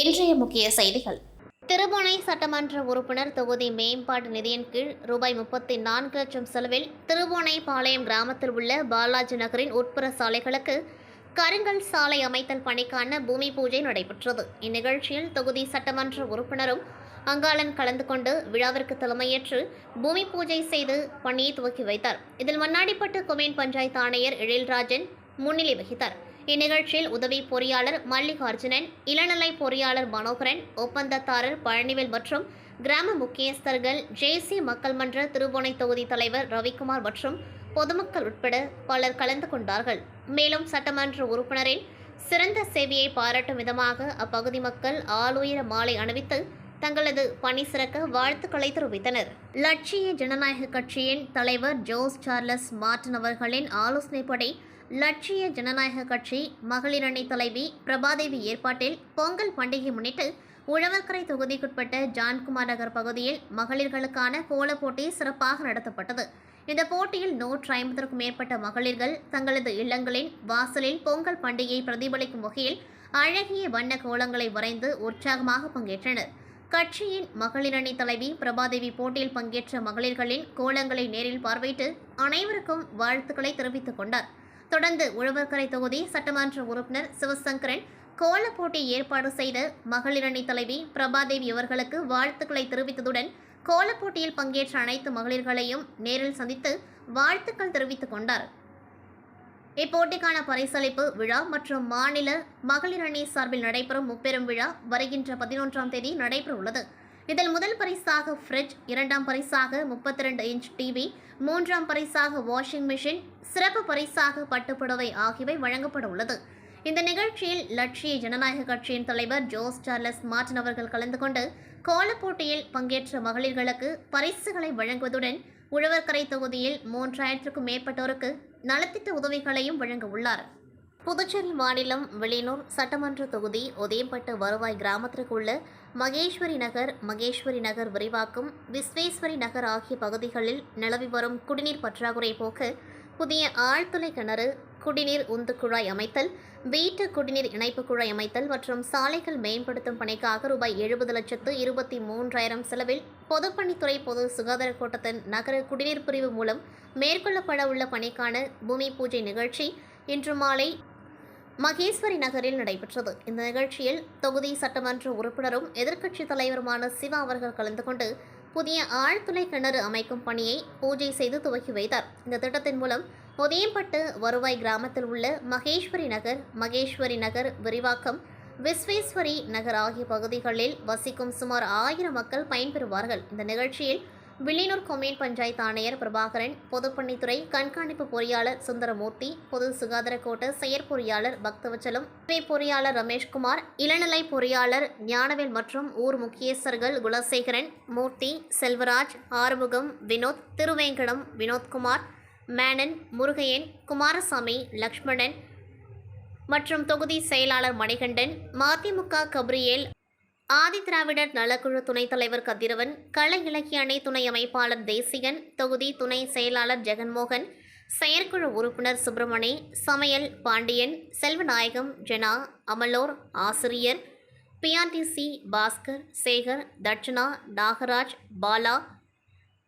இன்றைய முக்கிய செய்திகள். திருபுவனை சட்டமன்ற உறுப்பினர் தொகுதி மேம்பாட்டு நிதியின் கீழ் ரூபாய் 34 லட்சம் செலவில் திருபுவனை பாளையம் கிராமத்தில் உள்ள பாலாஜி நகரின் உட்புற சாலைகளுக்கு கருங்கல் சாலை அமைத்தல் பணிக்கான பூமி பூஜை நடைபெற்றது. இந்நிகழ்ச்சியில் தொகுதி சட்டமன்ற உறுப்பினரும் அங்காளன் கலந்து கொண்டு விழாவிற்கு தலைமையேற்று பூமி பூஜை செய்து பணியை துவக்கி வைத்தார். இதில் மண்ணாடிப்பட்டு கொம்யூன் பஞ்சாயத்து ஆணையர் எழில்ராஜன் முன்னிலை வகித்தார். இந்நிகழ்ச்சியில் உதவி பொறியாளர் மல்லிகார்ஜுனன், இளநிலை பொறியாளர் மனோகரன், ஒப்பந்ததாரர் பழனிவேல் மற்றும் கிராம முக்கியஸ்தர்கள், ஜேசி மக்கள் மன்ற திருபுவனை தொகுதி தலைவர் ரவிக்குமார் மற்றும் பொதுமக்கள் உட்பட பலர் கலந்து கொண்டார்கள். மேலும் சட்டமன்ற உறுப்பினரின் சிறந்த சேவையை பாராட்டும் விதமாக அப்பகுதி மக்கள் ஆளுயர மாலை அணிவித்து தங்களது பணி சிறக்க வாழ்த்துக்களை தெரிவித்தனர். லட்சிய ஜனநாயக கட்சியின் தலைவர் ஜோஸ் சார்லஸ் மார்டின் அவர்களின் ஆலோசனைப்படி லட்சிய ஜனநாயக கட்சி மகளிர் அணி தலைவி பிரபாதேவி ஏற்பாட்டில் பொங்கல் பண்டிகை முன்னிட்டு உழவர்கரை தொகுதிக்குட்பட்ட ஜான்குமார் நகர் பகுதியில் மகளிர்களுக்கான கோல போட்டி சிறப்பாக நடத்தப்பட்டது. இந்த போட்டியில் 150க்கும் மேற்பட்ட மகளிர்கள் தங்களது இல்லங்களின் வாசலில் பொங்கல் பண்டிகையை பிரதிபலிக்கும் வகையில் அழகிய வண்ண கோலங்களை வரைந்து உற்சாகமாக பங்கேற்றனர். கட்சியின் மகளிர் அணி தலைவி பிரபாதேவி போட்டியில் பங்கேற்ற மகளிர்களின் கோலங்களை நேரில் பார்வையிட்டு அனைவருக்கும் வாழ்த்துக்களை தெரிவித்துக் கொண்டார். தொடர்ந்து உழவர்கரை தொகுதி சட்டமன்ற உறுப்பினர் சிவசங்கரன் கோல போட்டி ஏற்பாடு செய்த மகளிர் அணி தலைவி பிரபாதேவி அவர்களுக்கு வாழ்த்துக்களை தெரிவித்ததுடன் கோல போட்டியில் பங்கேற்ற அனைத்து மகளிர்களையும் நேரில் சந்தித்து வாழ்த்துக்கள் தெரிவித்துக் கொண்டார். இப்போட்டிக்கான பரிசளிப்பு விழா மற்றும் மாநில மகளிர் அணி சார்பில் நடைபெறும் முப்பெரும் விழா வருகின்ற 11ஆம் தேதி நடைபெற உள்ளது. இதில் முதல் பரிசாக ஃப்ரிட்ஜ், 2ஆம் பரிசாக 32 இன்ச் டிவி, 3ஆம் பரிசாக வாஷிங் மிஷின், சிறப்பு பரிசாக பட்டுப்புடவை ஆகியவை வழங்கப்பட உள்ளது. இந்த நிகழ்ச்சியில் லட்சிய ஜனநாயக கட்சியின் தலைவர் ஜோஸ் சார்லஸ் மார்டின் அவர்கள் கலந்து கொண்டு கோல போட்டியில் பங்கேற்ற மகளிர்களுக்கு பரிசுகளை வழங்குவதுடன் உழவர்கரை தொகுதியில் 3000க்கும் மேற்பட்டோருக்கு நலத்திட்ட உதவிகளையும் வழங்க உள்ளார். புதுச்சேரி மாநிலம் வெளியூர் சட்டமன்ற தொகுதி ஒதேம்பட்டு வருவாய் கிராமத்திற்கு உள்ள மகேஸ்வரி நகர் விரிவாக்கம், விஸ்வேஸ்வரி நகர் ஆகிய பகுதிகளில் நிலவி வரும் குடிநீர் பற்றாக்குறை போக்க புதிய ஆழ்துளை கிணறு, குடிநீர் உந்து குழாய் அமைத்தல், வீட்டு குடிநீர் இணைப்பு குழாய் அமைத்தல் மற்றும் சாலைகள் மேம்படுத்தும் பணிக்காக ரூபாய் 70,23,000 செலவில் பொதுப்பணித்துறை பொது சுகாதார கோட்டத்தின் நகர குடிநீர் பிரிவு மூலம் மேற்கொள்ளப்பட உள்ள பணிக்கான பூமி பூஜை நிகழ்ச்சி இன்று மாலை மகேஸ்வரி நகரில் நடைபெற்றது. இந்த நிகழ்ச்சியில் தொகுதி சட்டமன்ற உறுப்பினரும் எதிர்க்கட்சித் தலைவருமான சிவா அவர்கள் கலந்து கொண்டு புதிய ஆழ்துளை கிணறு அமைக்கும் பணியை பூஜை செய்து துவக்கி வைத்தார். இந்த திட்டத்தின் மூலம் ஒதேம்பட்டு வருவாய் கிராமத்தில் உள்ள மகேஸ்வரி நகர் விரிவாக்கம், விஸ்வேஸ்வரி நகர் ஆகிய பகுதிகளில் வசிக்கும் சுமார் 1000 மக்கள் பயன்பெறுவார்கள். இந்த நிகழ்ச்சியில் வில்லியனூர் கொம்யூன் பஞ்சாயத்து ஆணையர் பிரபாகரன், பொதுப்பணித்துறை கண்காணிப்பு பொறியாளர் சுந்தரமூர்த்தி, பொது சுகாதார கோட்ட செயற்பொறியாளர் பக்தவச்சலம், பொறியாளர் ரமேஷ்குமார், இளநிலை பொறியாளர் ஞானவேல் மற்றும் ஊர் முக்கியஸ்தர்கள் குலசேகரன், மூர்த்தி, செல்வராஜ், ஆறுமுகம், வினோத், திருவேங்கடம், வினோத்குமார், மேனன், முருகையன், குமாரசாமி, லக்ஷ்மணன் மற்றும் தொகுதி செயலாளர் மணிகண்டன், மதிமுக கப்ரியேல், ஆதிதிராவிடர் நலக்குழு துணைத் தலைவர் கதிரவன், கள இலக்கிய அணி துணை அமைப்பாளர் தேசிகன், தொகுதி துணை செயலாளர் ஜெகன்மோகன், செயற்குழு உறுப்பினர் சுப்பிரமணி, சமையல் பாண்டியன், செல்வநாயகம், ஜெனா, அமலோர், ஆசிரியர், பிஆர்டிசி பாஸ்கர், சேகர், தட்சணா, நாகராஜ், பாலா,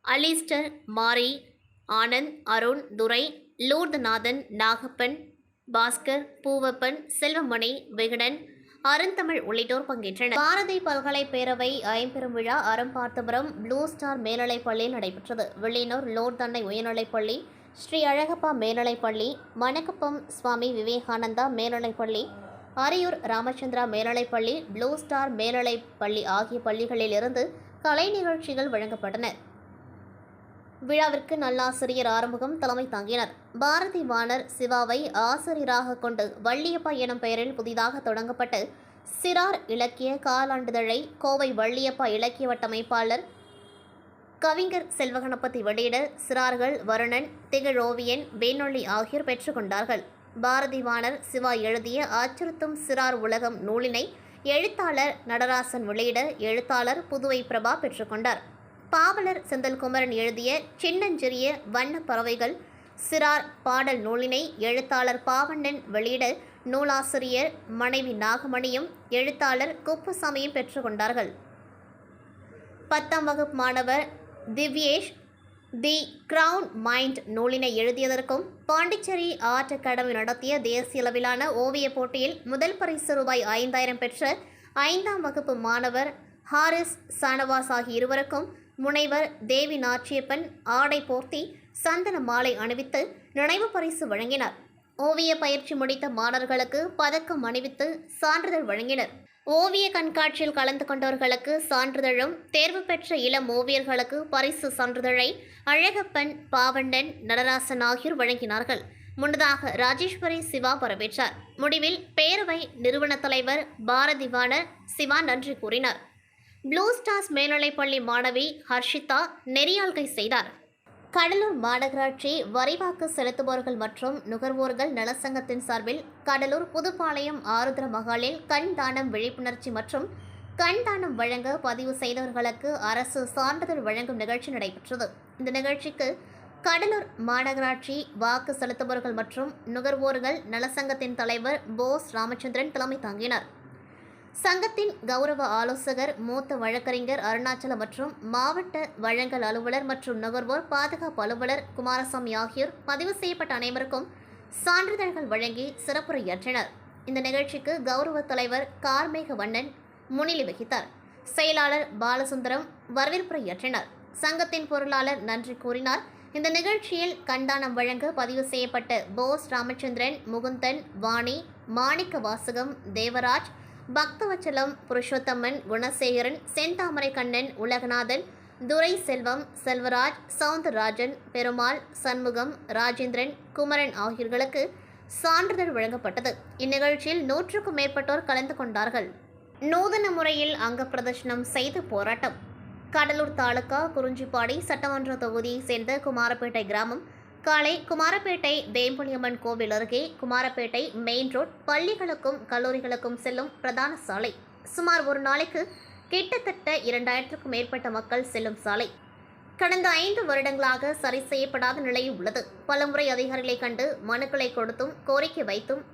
அலிஸ்டர், மாரி, ஆனந்த், அருண், துரை, லூர்தநாதன், நாகப்பன், பாஸ்கர், பூவப்பன், செல்வமணி, விகடன், அருந்தமிழ் உள்ளிட்டோர் பங்கேற்றனர். பாரதி பல்கலைப் பேரவை ஐம்பெரும் விழா அறம்பார்த்தபுரம் ப்ளூ ஸ்டார் மேல்நிலைப் பள்ளியில் நடைபெற்றது. வெளியூர் லோர்ட் தன்னை உயர்நிலைப்பள்ளி, ஸ்ரீ அழகப்பா மேல்நிலைப்பள்ளி, மணக்குப்பம் சுவாமி விவேகானந்தா மேல்நிலைப்பள்ளி, அரியூர் ராமச்சந்திரா மேல்நிலைப்பள்ளி, ப்ளூ ஸ்டார் மேல்நிலைப் பள்ளி ஆகிய பள்ளிகளில் இருந்து கலை நிகழ்ச்சிகள் வழங்கப்பட்டன. விழாவிற்கு நல்லாசிரியர் ஆறுமுகம் தலைமை தாங்கினர். பாரதி வாணர் சிவாவை ஆசிரியராக கொண்டு வள்ளியப்பா எனும் பெயரில் புதிதாக தொடங்கப்பட்ட சிறார் இலக்கிய காலாண்டுதழை கோவை வள்ளியப்பா இலக்கிய வட்டமைப்பாளர் கவிஞர் செல்வகணபதி வெளியிட சிறார்கள் வருணன், திகழோவியன், வேணொள்ளி ஆகியோர் பெற்றுக்கொண்டார்கள். பாரதி வாணர் சிவா எழுதிய அச்சுறுத்தும் சிறார் உலகம் நூலினை எழுத்தாளர் நடராசன் வெளியிட எழுத்தாளர் புதுவை பிரபா பெற்றுக்கொண்டார். பாவலர் செந்தில்குமரன் எழுதிய சின்னஞ்சிறிய வண்ண பறவைகள் சிறார் பாடல் நூலினை எழுத்தாளர் பாவண்ணன் வெளியிட நூலாசிரியர் மனைவி நாகமணியும் எழுத்தாளர் குப்புசாமியும் பெற்றுக்கொண்டார்கள். 10ஆம் வகுப்பு மாணவர் திவ்யேஷ் தி கிரவுன் மைண்ட் நூலினை எழுதியதற்கும் பாண்டிச்சேரி ஆர்ட் அகாடமி நடத்திய தேசிய அளவிலான ஓவியப் போட்டியில் முதல் பரிசு ரூபாய் 5000 பெற்ற 5ஆம் வகுப்பு மாணவர் ஹாரிஸ் சானவாஸ் ஆகிய இருவருக்கும் முனைவர் தேவி நாச்சியப்பன் ஆடை போர்த்தி சந்தன மாலை அணிவித்து நினைவு பரிசு வழங்கினார். ஓவிய பயிற்சி முடித்த மாணவர்களுக்கு பதக்கம் அணிவித்து சான்றிதழ் வழங்கினர். ஓவிய கண்காட்சியில் கலந்து கொண்டவர்களுக்கு சான்றிதழும், தேர்வு பெற்ற இளம் ஓவியர்களுக்கு பரிசு சான்றிதழை அழகப்பன், பாவண்ணன், நடராசன் ஆகியோர் வழங்கினார்கள். முன்னதாக ராஜேஸ்வரி சிவா வரவேற்றார். முடிவில் பேரவை நிறுவன தலைவர் பாரதிவாணர் சிவா நன்றி கூறினார். ப்ளூ ஸ்டார்ஸ் மேல்நிலைப்பள்ளி மாணவி ஹர்ஷிதா நெறியாள்கை செய்தார். கடலூர் மாநகராட்சி வரிவாக்கு செலுத்துபவர்கள் மற்றும் நுகர்வோர்கள் நலச்சங்கத்தின் சார்பில் கடலூர் புதுப்பாளையம் ஆருத்ர மகாலில் கண் தானம் விழிப்புணர்ச்சி மற்றும் கண் தானம் வழங்க பதிவு செய்தவர்களுக்கு அரசு சான்றிதழ் வழங்கும் நிகழ்ச்சி நடைபெற்றது. இந்த நிகழ்ச்சிக்கு கடலூர் மாநகராட்சி வாக்கு செலுத்துபவர்கள் மற்றும் நுகர்வோர்கள் நலச்சங்கத்தின் தலைவர் போஸ் ராமச்சந்திரன் தலைமை தாங்கினார். சங்கத்தின் கௌரவ ஆலோசகர் மூத்த வழக்கறிஞர் அருணாச்சலம் மற்றும் மாவட்ட வழங்கல் அலுவலர் மற்றும் நுகர்வோர் பாதுகாப்பு அலுவலர் குமாரசாமி ஆகியோர் பதிவு செய்யப்பட்ட அனைவருக்கும் சான்றிதழ்கள் வழங்கி சிறப்புரையாற்றினர். இந்த நிகழ்ச்சிக்கு கௌரவ தலைவர் கார்மேக வண்ணன் முன்னிலை வகித்தார். செயலாளர் பாலசுந்தரம் வரவேற்புரையாற்றினார். சங்கத்தின் பொருளாளர் நன்றி கூறினார். இந்த நிகழ்ச்சியில் கண்தானம் வழங்க பதிவு செய்யப்பட்ட போஸ் ராமச்சந்திரன், முகுந்தன், வாணி, மாணிக்க வாசகம், தேவராஜ், பக்தவச்சலம், புருஷோத்தமன், குணசேகரன், செந்தாமரை கண்ணன், உலகநாதன், துரை செல்வம், செல்வராஜ், சவுந்தரராஜன், பெருமாள், சண்முகம், ராஜேந்திரன், குமரன் ஆகியோர்களுக்கு சான்றிதழ் வழங்கப்பட்டது. இந்நிகழ்ச்சியில் 100க்கும் மேற்பட்டோர் கலந்து கொண்டார்கள். நூதன முறையில் அங்க பிரதர்ஷனம் செய்து போராட்டம். கடலூர் தாலுகா குறிஞ்சிப்பாடி சட்டமன்ற தொகுதியைச் சேர்ந்த குமாரப்பேட்டை கிராமம் காலை குமாரப்பேட்டை வேம்புலியம்மன் கோவில் அருகே குமாரப்பேட்டை மெயின் ரோட் பள்ளிகளுக்கும் கல்லூரிகளுக்கும் செல்லும் பிரதான சாலை. சுமார் ஒரு நாளைக்கு கிட்டத்தட்ட 2000க்கும் மேற்பட்ட மக்கள் செல்லும் சாலை கடந்த 5 வருடங்களாக சரி செய்யப்படாத நிலையில் உள்ளது. பலமுறை அதிகாரிகளை கண்டு மனுக்களை கொடுத்தும் கோரிக்கை வைத்தும்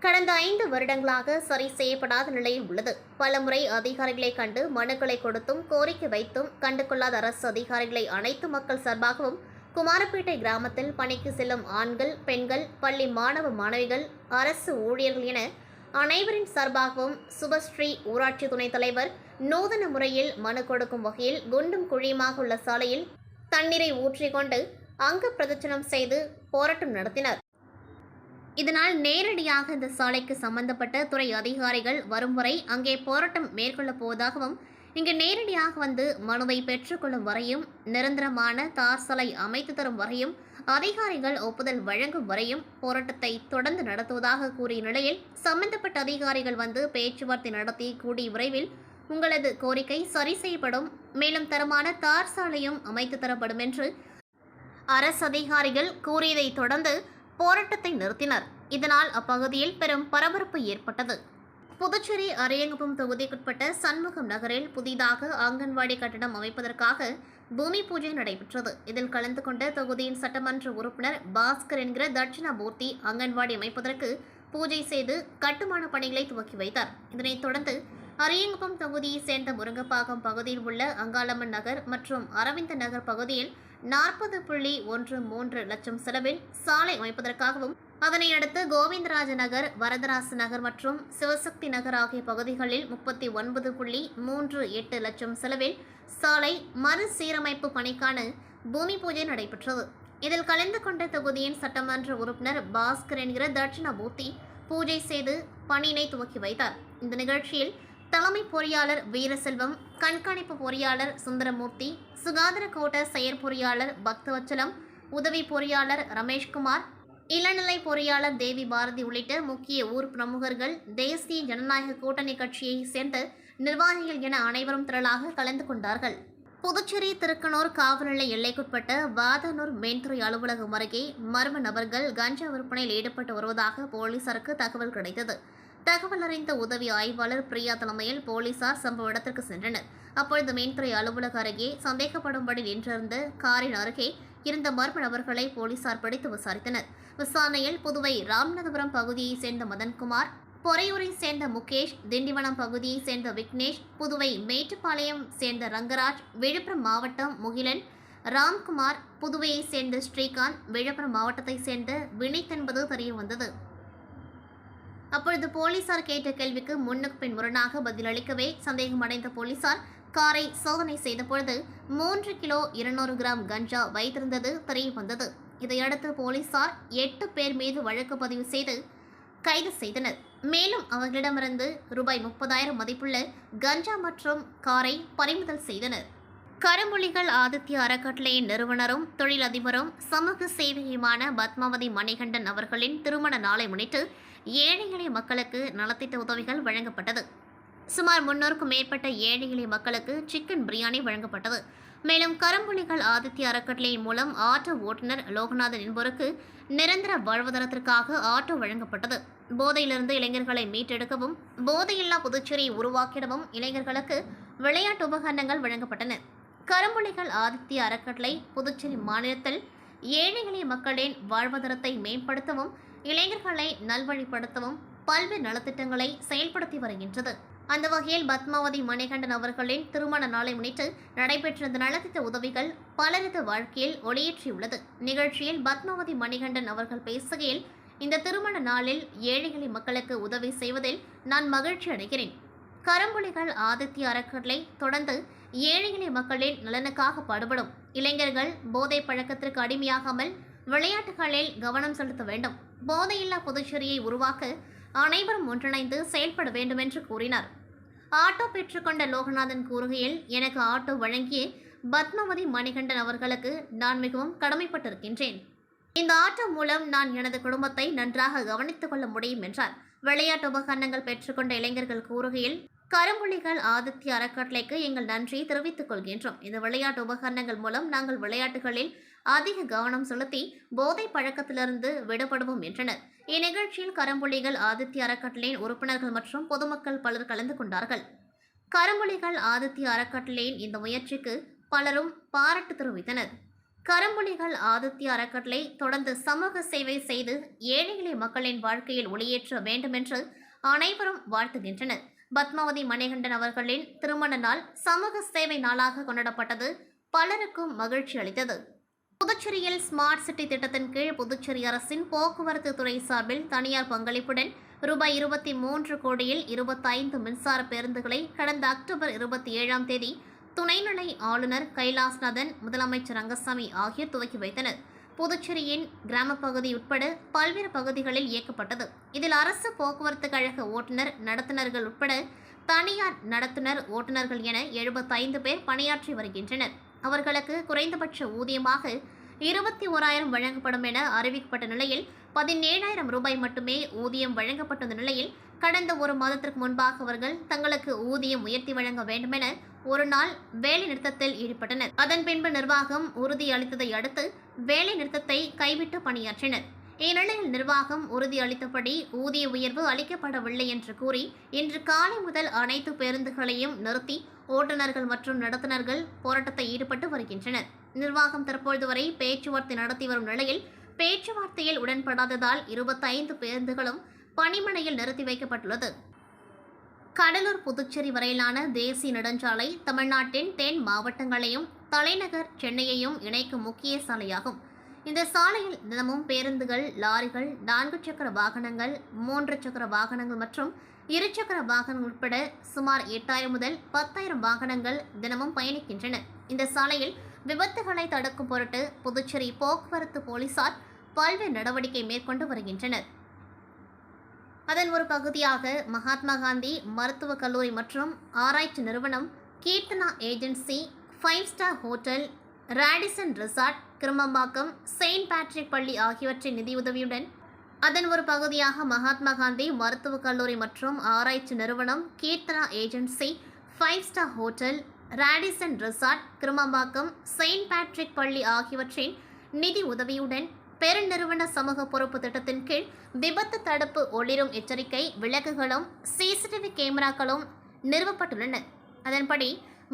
கடந்த 5 வருடங்களாக சரி செய்யப்படாத நிலையில் உள்ளது. பலமுறை அதிகாரிகளை கண்டு மனுக்களை கொடுத்தும் கோரிக்கை வைத்தும் கண்டுகொள்ளாத அரசு அதிகாரிகளை அனைத்து மக்கள் சார்பாகவும் குமாரப்பேட்டை கிராமத்தில் பணிக்கு செல்லும் ஆண்கள், பெண்கள், பள்ளி மாணவ மாணவிகள், அரசு ஊழியர்கள் என அனைவரின் சார்பாகவும் சுபஸ்ரீ ஊராட்சி துணைத் தலைவர் நூதன முறையில் மனு கொடுக்கும் வகையில் குண்டும் குழியுமாக உள்ள சாலையில் தண்ணீரை ஊற்றிக்கொண்டு அங்க பிரதட்சணம் செய்து போராட்டம் நடத்தினர். இதனால் நேரடியாக இந்த சாலைக்கு சம்பந்தப்பட்ட துறை அதிகாரிகள் வரும் வரை அங்கே போராட்டம் மேற்கொள்ளப் போவதாகவும், இங்கு நேரடியாக வந்து மனுவை பெற்றுக்கொள்ளும் வரையும், நிரந்தரமான தார் சாலை அமைத்து தரும் வரையும், அதிகாரிகள் ஒப்புதல் வழங்கும் வரையும் போராட்டத்தை தொடர்ந்து நடத்துவதாக கூறிய நிலையில் சம்பந்தப்பட்ட அதிகாரிகள் வந்து பேச்சுவார்த்தை நடத்தி கூடிய விரைவில் உங்களது கோரிக்கை சரி செய்யப்படும், மேலும் தரமான தார் சாலையும் அமைத்து தரப்படும் என்று அரசு அதிகாரிகள் கூறியதை தொடர்ந்து போராட்டத்தை நிறுத்தினர். இதனால் அப்பகுதியில் பெரும் பரபரப்பு ஏற்பட்டது. புதுச்சேரி அரியங்குப்பம் தொகுதிக்குட்பட்ட சண்முகம் நகரில் புதிதாக அங்கன்வாடி கட்டடம் அமைப்பதற்காக பூமி பூஜை நடைபெற்றது. இதில் கலந்து கொண்ட தொகுதியின் சட்டமன்ற உறுப்பினர் பாஸ்கர் என்கிற தட்சிணாமூர்த்தி அங்கன்வாடி அமைப்பதற்கு பூஜை செய்து கட்டுமான பணிகளை துவக்கி வைத்தார். இதனைத் தொடர்ந்து அரியங்குப்பம் தொகுதியைச் சேர்ந்த முருங்கப்பாக்கம் பகுதியில் உள்ள அங்காளம்மன் நகர் மற்றும் அரவிந்த நகர் பகுதியில் 40.13 லட்சம் செலவில் சாலை அமைப்பதற்காகவும், அதனை அடுத்து கோவிந்தராஜ நகர், வரதராச நகர் மற்றும் சிவசக்தி நகர் ஆகிய பகுதிகளில் 39.38 லட்சம் செலவில் சாலை மறுசீரமைப்பு பணிக்கான பூமி பூஜை நடைபெற்றது. இதில் கலந்து கொண்ட தொகுதியின் சட்டமன்ற உறுப்பினர் பாஸ்கர் என்கிற தட்சிணாமூர்த்தி பூஜை செய்து பணியினை துவக்கி வைத்தார். இந்த நிகழ்ச்சியில் தலைமை பொறியாளர் வீரசெல்வம், கண்காணிப்பு பொறியாளர் சுந்தரமூர்த்தி, சுகாதார கோட்ட செயற்பொறியாளர் பக்தவச்சலம், உதவி பொறியாளர் ரமேஷ்குமார், இளநிலை பொறியாளர் தேவி பாரதி உள்ளிட்ட முக்கிய ஊர் பிரமுகர்கள், தேசிய ஜனநாயக கூட்டணி கட்சியை சேர்ந்த நிர்வாகிகள் என அனைவரும் திரளாக கலந்து கொண்டார்கள். புதுச்சேரி திருக்கனூர் காவல் நிலைய எல்லைக்குட்பட்ட வாதானூர் மென்துறை அலுவலகம் அருகே மர்ம நபர்கள் கஞ்சா விற்பனையில் ஈடுபட்டு வருவதாக போலீசாருக்கு தகவல் கிடைத்தது. தகவல் அறிந்த உதவி ஆய்வாளர் பிரியா தலைமையில் போலீசார் சம்பவ இடத்திற்கு சென்றனர். அப்பொழுது மென்துறை அலுவலக அருகே சந்தேகப்படும்படி நின்றிருந்த காரின் அருகே இருந்த மர்ம நபர்களை போலீசார் பிடித்து விசாரித்தனர். விசாரணையில் புதுவை ராமநாதபுரம் பகுதியைச் சேர்ந்த மதன்குமார், பொறையூரை சேர்ந்த முகேஷ், திண்டிவனம் பகுதியைச் சேர்ந்த விக்னேஷ், புதுவை மேட்டுப்பாளையம் சேர்ந்த ரங்கராஜ், விழுப்புரம் மாவட்டம் முகிலன், ராம்குமார், புதுவையைச் சேர்ந்த ஸ்ரீகாந்த், விழுப்புரம் மாவட்டத்தைச் சேர்ந்த வினித் என்பது தெரியவந்தது. அப்பொழுது போலீசார் கேட்ட கேள்விக்கு முன்னுக்கு பின் முரணாக பதிலளிக்கவே சந்தேகமடைந்த போலீசார் காரை சோதனை செய்தபொழுது 3 கிலோ 200 கிராம் கஞ்சா வைத்திருந்தது தெரியவந்தது. இதையடுத்து போலீசார் 8 பேர் மீது வழக்கு பதிவு செய்து கைது செய்தனர். மேலும் அவர்களிடமிருந்து ரூபாய் 30,000 மதிப்புள்ள கஞ்சா மற்றும் காரை பறிமுதல் செய்தனர். கரும்புலிகள் ஆதித்ய அறக்கட்டளையின் நிறுவனரும் தொழிலதிபரும் சமூக சேவையுமான பத்மாவதி மணிகண்டன் அவர்களின் திருமண நாளை முன்னிட்டு ஏழை எளிய மக்களுக்கு நலத்திட்ட உதவிகள் வழங்கப்பட்டது. சுமார் 300க்கும் மேற்பட்ட ஏழை எளிய மக்களுக்கு சிக்கன் பிரியாணி வழங்கப்பட்டது. மேலும் கரும்புலிகள் ஆதித்ய அறக்கட்டளையின் மூலம் ஆட்டோ ஓட்டுநர் லோகநாதன் என்பவருக்கு நிரந்தர வாழ்வாதாரத்திற்காக ஆட்டோ வழங்கப்பட்டது. போதையிலிருந்து இளைஞர்களை மீட்டெடுக்கவும், போதையில்லா புதுச்சேரியை உருவாக்கிடவும் இளைஞர்களுக்கு விளையாட்டு உபகரணங்கள் வழங்கப்பட்டன. கரும்புலிகள் ஆதித்ய அறக்கட்டளை புதுச்சேரி மாநிலத்தில் ஏழை எளிய மக்களின் வாழ்வாதாரத்தை மேம்படுத்தவும், இளைஞர்களை நல்வழிப்படுத்தவும் பல்வேறு நலத்திட்டங்களை செயல்படுத்தி வருகின்றது. அந்த வகையில் பத்மாவதி மணிகண்டன் அவர்களின் திருமண நாளை முன்னிட்டு நடைபெற்ற இந்த நலத்திட்ட உதவிகள் பலரது வாழ்க்கையில் ஒளியேற்றியுள்ளது. நிகழ்ச்சியில் பத்மாவதி மணிகண்டன் அவர்கள் பேசுகையில், இந்த திருமண நாளில் ஏழை எளிய மக்களுக்கு உதவி செய்வதில் நான் மகிழ்ச்சி அடைகிறேன். கரும்புலிகள் ஆதித்ய அறக்கட்டளை தொடர்ந்து ஏழை எளிய மக்களின் நலனுக்காக பாடுபடும். இளைஞர்கள் போதை பழக்கத்திற்கு அடிமையாகாமல் விளையாட்டுகளில் கவனம் செலுத்த வேண்டும். போதையில்லா புதுச்சேரியை உருவாக்க அனைவரும் ஒன்றிணைந்து செயல்பட வேண்டும் என்று கூறினார். ஆட்டோ பெற்றுக்கொண்ட லோகநாதன் கூறுகையில், எனக்கு ஆட்டோ வழங்கிய பத்மாவதி மணிகண்டன் அவர்களுக்கு நான் மிகவும் கடமைப்பட்டிருக்கின்றேன். இந்த ஆட்டோ மூலம் நான் எனது குடும்பத்தை நன்றாக கவனித்துக் கொள்ள முடியும் என்றார். விளையாட்டு உபகரணங்கள் பெற்றுக்கொண்ட இளைஞர்கள் கூறுகையில், கரும்புலிகள் ஆதித்ய அறக்கட்டளைக்கு எங்கள் நன்றியை தெரிவித்துக் கொள்கின்றோம். இந்த விளையாட்டு உபகரணங்கள் மூலம் நாங்கள் விளையாட்டுகளில் அதிக கவனம் செலுத்தி போதை பழக்கத்திலிருந்து விடுபடுவோம் என்றனர். இந்நிகழ்ச்சியில் கரும்புலிகள் ஆதித்ய அறக்கட்டளையின் உறுப்பினர்கள் மற்றும் பொதுமக்கள் பலர் கலந்து கொண்டார்கள். கரும்புலிகள் ஆதித்ய அறக்கட்டளையின் இந்த முயற்சிக்கு பலரும் பாராட்டு தெரிவித்தனர். கரும்புலிகள் ஆதித்ய அறக்கட்டளை தொடர்ந்து சமூக சேவை செய்து ஏழை எளிய மக்களின் வாழ்க்கையில் ஒளியேற்ற வேண்டும் என்று அனைவரும் வாழ்த்துகின்றனர். பத்மாவதி மணிகண்டன் அவர்களின் திருமண நாள் சமூக சேவை நாளாக கொண்டாடப்பட்டது பலருக்கும் மகிழ்ச்சி அளித்தது. புதுச்சேரியில் ஸ்மார்ட் சிட்டி திட்டத்தின் கீழ் புதுச்சேரி அரசின் போக்குவரத்து துறை சார்பில் தனியார் பங்களிப்புடன் ரூபாய் 23 கோடியில் 25 மின்சார பேருந்துகளை கடந்த அக்டோபர் 27ஆம் தேதி துணைநிலை ஆளுநர் கைலாஸ்நாதன், முதலமைச்சர் ரங்கசாமி ஆகியோர் துவக்கி வைத்தனர். புதுச்சேரியின் கிராம பகுதி உட்பட பல்வேறு பகுதிகளில் இயக்கப்பட்டது. இதில் அரசு போக்குவரத்து கழக ஓட்டுநர், நடத்துனர்கள் உட்பட தனியார் நடத்துனர், ஓட்டுநர்கள் என 75 பேர் பணியாற்றி வருகின்றனர். அவர்களுக்கு குறைந்தபட்ச ஊதியமாக 21,000 வழங்கப்படும் என அறிவிக்கப்பட்ட நிலையில் 17,000 ரூபாய் மட்டுமே ஊதியம் வழங்கப்பட்டுள்ள நிலையில் கடந்த ஒரு மாதத்திற்கு முன்பாக அவர்கள் தங்களுக்கு ஊதியம் உயர்த்தி வழங்க வேண்டும் என ஒரு நாள் வேலை நிறுத்தத்தில் ஈடுபட்டனர். அதன் பின்பு நிர்வாகம் உறுதியளித்ததை அடுத்து வேலை நிறுத்தத்தை கைவிட்டு பணியாற்றினர். இந்நிலையில் நிர்வாகம் உறுதியளித்தபடி ஊதிய உயர்வு அளிக்கப்படவில்லை என்று கூறி இன்று காலை முதல் அனைத்து பேருந்துகளையும் நிறுத்தி ஓட்டுநர்கள் மற்றும் நடத்துனர்கள் போராட்டத்தில் ஈடுபட்டு வருகின்றனர். நிர்வாகம் தற்பொழுது வரை பேச்சுவார்த்தை நடத்தி வரும் நிலையில் பேச்சுவார்த்தையில் உடன்படாததால் 25 பேருந்துகளும் பணிமனையில் நிறுத்தி வைக்கப்பட்டுள்ளது. கடலூர் புதுச்சேரி வரையிலான தேசிய நெடுஞ்சாலை தமிழ்நாட்டின் தென் மாவட்டங்களையும் தலைநகர் சென்னையையும் இணைக்கும் முக்கிய சாலையாகும். இந்த சாலையில் தினமும் பேருந்துகள், லாரிகள், 4 சக்கர வாகனங்கள், 3 சக்கர வாகனங்கள் மற்றும் 2 சக்கர வாகனங்கள் உட்பட சுமார் 8,000 முதல் 10,000 வாகனங்கள் தினமும் பயணிக்கின்றன. இந்த சாலையில் விபத்துகளை தடுக்கும் பொருட்டு புதுச்சேரி போக்குவரத்து போலீசார் பல்வேறு நடவடிக்கை மேற்கொண்டு வருகின்றனர். அதன் ஒரு பகுதியாக மகாத்மா காந்தி மருத்துவக் கல்லூரி மற்றும் ஆராய்ச்சி நிறுவனம், Keerthana agency, 5 star hotel, Radisson resort, Kirumampakkam, Saint Patrick பள்ளி ஆகியவற்றின் நிதியுதவியுடன் அதன் ஒரு பகுதியாக மகாத்மா காந்தி மருத்துவக் கல்லூரி மற்றும் ஆராய்ச்சி நிறுவனம், Keerthana agency, 5 star hotel, Radisson resort, Kirumampakkam, Saint Patrick பள்ளி ஆகியவற்றின் நிதி உதவியுடன் பெருநிறுவன சமூக பொறுப்பு திட்டத்தின் கீழ் விபத்து தடுப்பு ஒளிரும் எச்சரிக்கை விளக்குகளும் சிசிடிவி கேமராக்களும் நிறுவப்பட்டுள்ளன. அதன்படி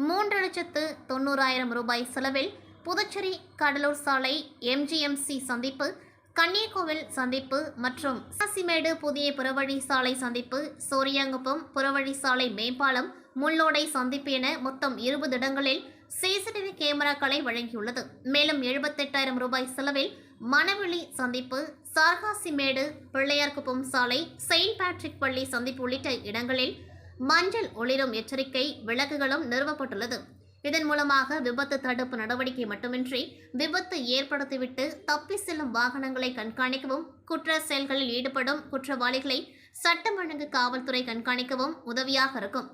3,90,000 ரூபாய் செலவில் புதுச்சேரி கடலூர் சாலை எம்ஜிஎம்சி சந்திப்பு, கன்னியகோவில் சந்திப்பு மற்றும் சாசிமேடு புதிய புறவழி சாலை சந்திப்பு, சோரியாங்குப்பம் புறவழி சாலை மேம்பாலம், முள்ளோடை சந்திப்பு என மொத்தம் 20 இடங்களில் சிசிடிவி கேமராக்களை வழங்கியுள்ளது. மேலும் 78,000 ரூபாய் செலவில் மணவெளி சந்திப்பு, சார்காசிமேடு, பிள்ளையார்குப்பம் சாலை, செயின்ட் பேட்ரிக் பள்ளி சந்திப்பு உள்ளிட்ட இடங்களில் மஞ்சள் ஒளிரும் எச்சரிக்கை விளக்குகளும் நிறுவப்பட்டுள்ளது. இதன் மூலமாக விபத்து தடுப்பு நடவடிக்கை மட்டுமின்றி விபத்து ஏற்படுத்திவிட்டு தப்பி செல்லும் வாகனங்களை கண்காணிக்கவும், குற்ற செயல்களில் ஈடுபடும் குற்றவாளிகளை சட்டம் ஒழுங்கு காவல்துறை கண்காணிக்கவும் உதவியாக இருக்கும்.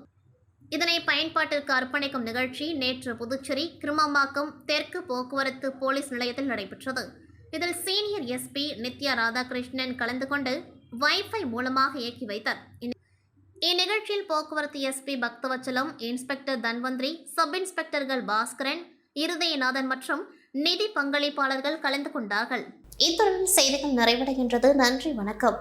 இதனை பயன்பாட்டிற்கு அர்ப்பணிக்கும் நிகழ்ச்சி நேற்று புதுச்சேரி கிருமம்பாக்கம் தெற்கு போக்குவரத்து போலீஸ் நிலையத்தில் நடைபெற்றது. இதில் சீனியர் எஸ்பி நித்யா ராதாகிருஷ்ணன் கலந்து கொண்டு வைஃபை மூலமாக இயக்கி வைத்தார். இந்நிகழ்ச்சியில் போக்குவரத்து SP Bakthavatchalam, inspector Dhanvantri, sub இன்ஸ்பெக்டர்கள் பாஸ்கரன், இருதயநாதன் மற்றும் நிதி பங்களிப்பாளர்கள் கலந்து கொண்டார்கள். இத்துடன் செய்திகள் நிறைவடைகின்றது. நன்றி, வணக்கம்.